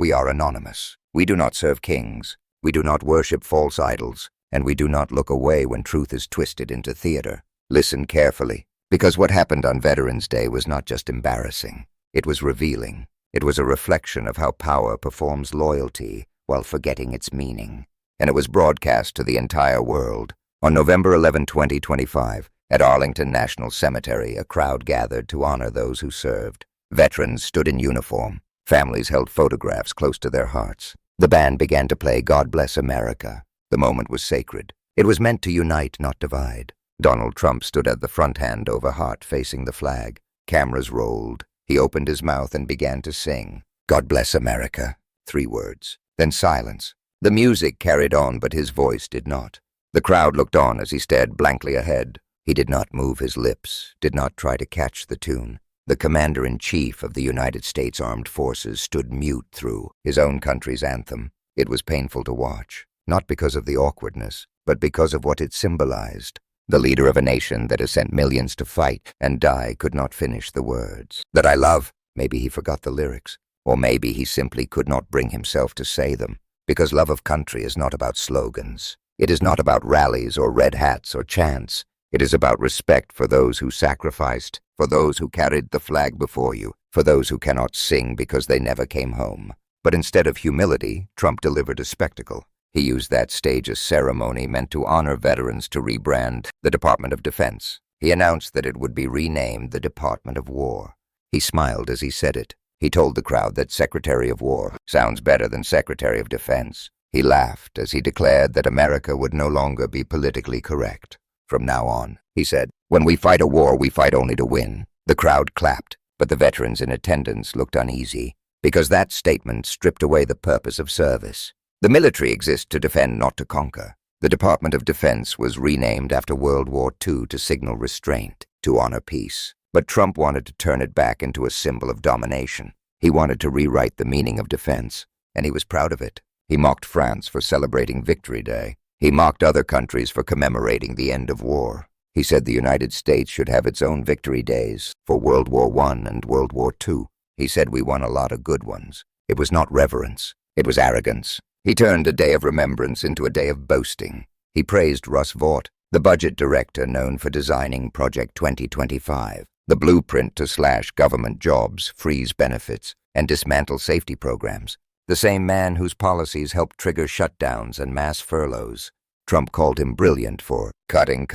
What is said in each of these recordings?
We are anonymous. We do not serve kings. We do not worship false idols. And we do not look away when truth is twisted into theater. Listen carefully, because what happened on Veterans Day was not just embarrassing. It was revealing. It was a reflection of how power performs loyalty while forgetting its meaning. And it was broadcast to the entire world. On November 11, 2025, at Arlington National Cemetery, a crowd gathered to honor those who served. Veterans stood in uniform. Families held photographs close to their hearts. The band began to play God Bless America. The moment was sacred. It was meant to unite, not divide. Donald Trump stood at the front, hand over heart, facing the flag. Cameras rolled. He opened his mouth and began to sing. God Bless America. 3 words. Then silence. The music carried on, but his voice did not. The crowd looked on as he stared blankly ahead. He did not move his lips, did not try to catch the tune. The Commander-in-Chief of the United States Armed Forces stood mute through his own country's anthem. It was painful to watch, not because of the awkwardness, but because of what it symbolized. The leader of a nation that has sent millions to fight and die could not finish the words. That I love. Maybe he forgot the lyrics, or maybe he simply could not bring himself to say them, because love of country is not about slogans. It is not about rallies or red hats or chants. It is about respect for those who sacrificed, for those who carried the flag before you, for those who cannot sing because they never came home. But instead of humility, Trump delivered a spectacle. He used that stage as ceremony meant to honor veterans to rebrand the Department of Defense. He announced that it would be renamed the Department of War. He smiled as he said it. He told the crowd that Secretary of War sounds better than Secretary of Defense. He laughed as he declared that America would no longer be politically correct. From now on, he said, when we fight a war, we fight only to win. The crowd clapped, but the veterans in attendance looked uneasy, because that statement stripped away the purpose of service. The military exists to defend, not to conquer. The Department of Defense was renamed after World War II to signal restraint, to honor peace. But Trump wanted to turn it back into a symbol of domination. He wanted to rewrite the meaning of defense, and he was proud of it. He mocked France for celebrating Victory Day. He mocked other countries for commemorating the end of war. He said the United States should have its own victory days for World War I and World War II. He said we won a lot of good ones. It was not reverence. It was arrogance. He turned a day of remembrance into a day of boasting. He praised Russ Vought, the budget director known for designing Project 2025, the blueprint to slash government jobs, freeze benefits, and dismantle safety programs. The same man whose policies helped trigger shutdowns and mass furloughs. Trump called him brilliant for cutting.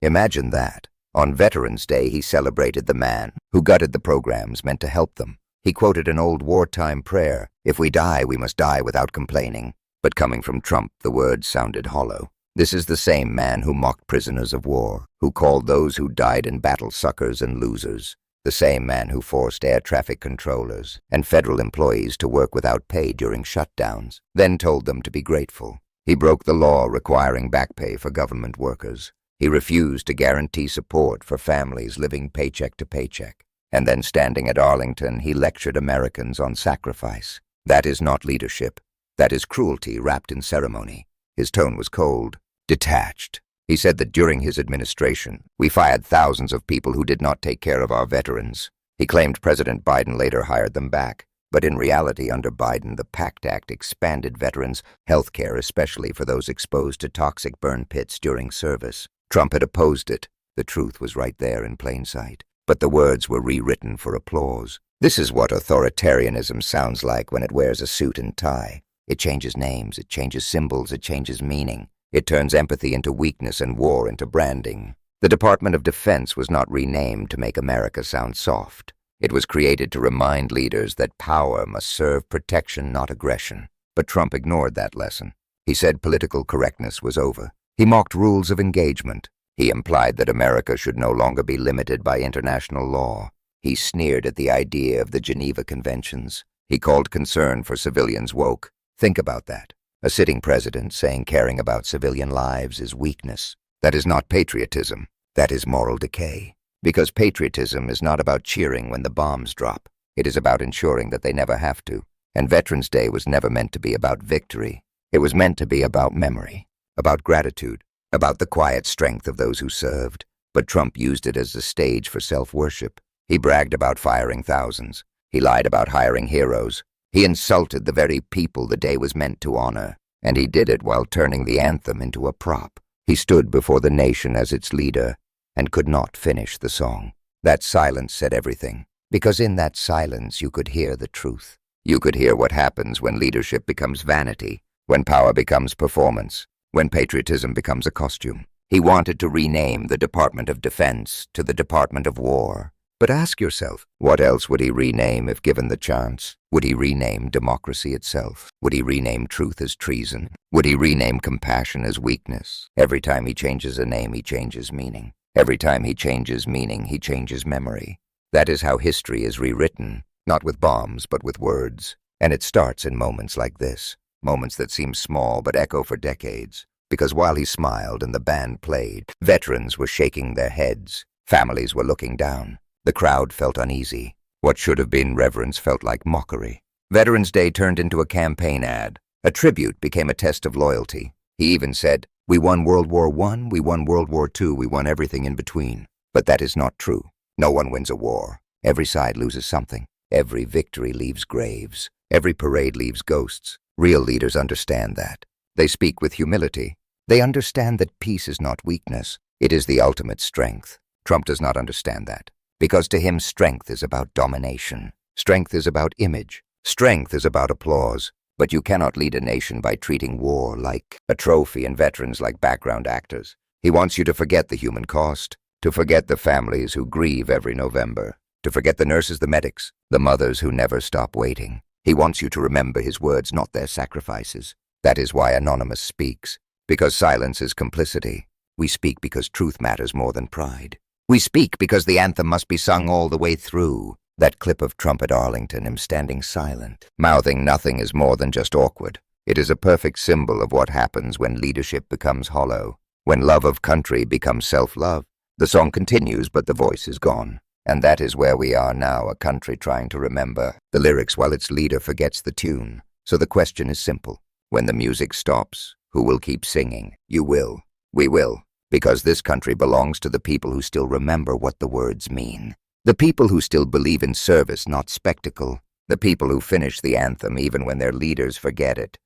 Imagine that. On Veterans Day, he celebrated the man who gutted the programs meant to help them. He quoted an old wartime prayer, if we die, we must die without complaining. But coming from Trump, the words sounded hollow. This is the same man who mocked prisoners of war, who called those who died in battle suckers and losers. The same man who forced air traffic controllers and federal employees to work without pay during shutdowns, then told them to be grateful. He broke the law requiring back pay for government workers. He refused to guarantee support for families living paycheck to paycheck. And then standing at Arlington, he lectured Americans on sacrifice. That is not leadership. That is cruelty wrapped in ceremony. His tone was cold, detached. He said that during his administration, we fired thousands of people who did not take care of our veterans. He claimed President Biden later hired them back. But in reality, under Biden, the PACT Act expanded veterans' health care, especially for those exposed to toxic burn pits during service. Trump had opposed it. The truth was right there in plain sight. But the words were rewritten for applause. This is what authoritarianism sounds like when it wears a suit and tie. It changes names, it changes symbols, it changes meaning. It turns empathy into weakness and war into branding. The Department of Defense was not renamed to make America sound soft. It was created to remind leaders that power must serve protection, not aggression. But Trump ignored that lesson. He said political correctness was over. He mocked rules of engagement. He implied that America should no longer be limited by international law. He sneered at the idea of the Geneva Conventions. He called concern for civilians woke. Think about that. A sitting president saying caring about civilian lives is weakness. That is not patriotism. That is moral decay. Because patriotism is not about cheering when the bombs drop. It is about ensuring that they never have to. And Veterans Day was never meant to be about victory. It was meant to be about memory, about gratitude, about the quiet strength of those who served. But Trump used it as a stage for self-worship. He bragged about firing thousands. He lied about hiring heroes. He insulted the very people the day was meant to honor, and he did it while turning the anthem into a prop. He stood before the nation as its leader and could not finish the song. That silence said everything, because in that silence you could hear the truth. You could hear what happens when leadership becomes vanity, when power becomes performance, when patriotism becomes a costume. He wanted to rename the Department of Defense to the Department of War. But ask yourself, what else would he rename if given the chance? Would he rename democracy itself? Would he rename truth as treason? Would he rename compassion as weakness? Every time he changes a name, he changes meaning. Every time he changes meaning, he changes memory. That is how history is rewritten, not with bombs, but with words. And it starts in moments like this, moments that seem small but echo for decades. Because while he smiled and the band played, veterans were shaking their heads. Families were looking down. The crowd felt uneasy. What should have been reverence felt like mockery. Veterans Day turned into a campaign ad. A tribute became a test of loyalty. He even said, "We won World War I, we won World War II, we won everything in between." But that is not true. No one wins a war. Every side loses something. Every victory leaves graves. Every parade leaves ghosts. Real leaders understand that. They speak with humility. They understand that peace is not weakness. It is the ultimate strength. Trump does not understand that. Because to him, strength is about domination. Strength is about image. Strength is about applause. But you cannot lead a nation by treating war like a trophy and veterans like background actors. He wants you to forget the human cost, to forget the families who grieve every November, to forget the nurses, the medics, the mothers who never stop waiting. He wants you to remember his words, not their sacrifices. That is why Anonymous speaks. Because silence is complicity. We speak because truth matters more than pride. We speak because the anthem must be sung all the way through. That clip of Trump at Arlington, him standing silent, mouthing nothing, is more than just awkward. It is a perfect symbol of what happens when leadership becomes hollow, when love of country becomes self-love. The song continues, but the voice is gone. And that is where we are now, a country trying to remember the lyrics while its leader forgets the tune. So the question is simple. When the music stops, who will keep singing? You will. We will. Because this country belongs to the people who still remember what the words mean. The people who still believe in service, not spectacle. The people who finish the anthem even when their leaders forget it.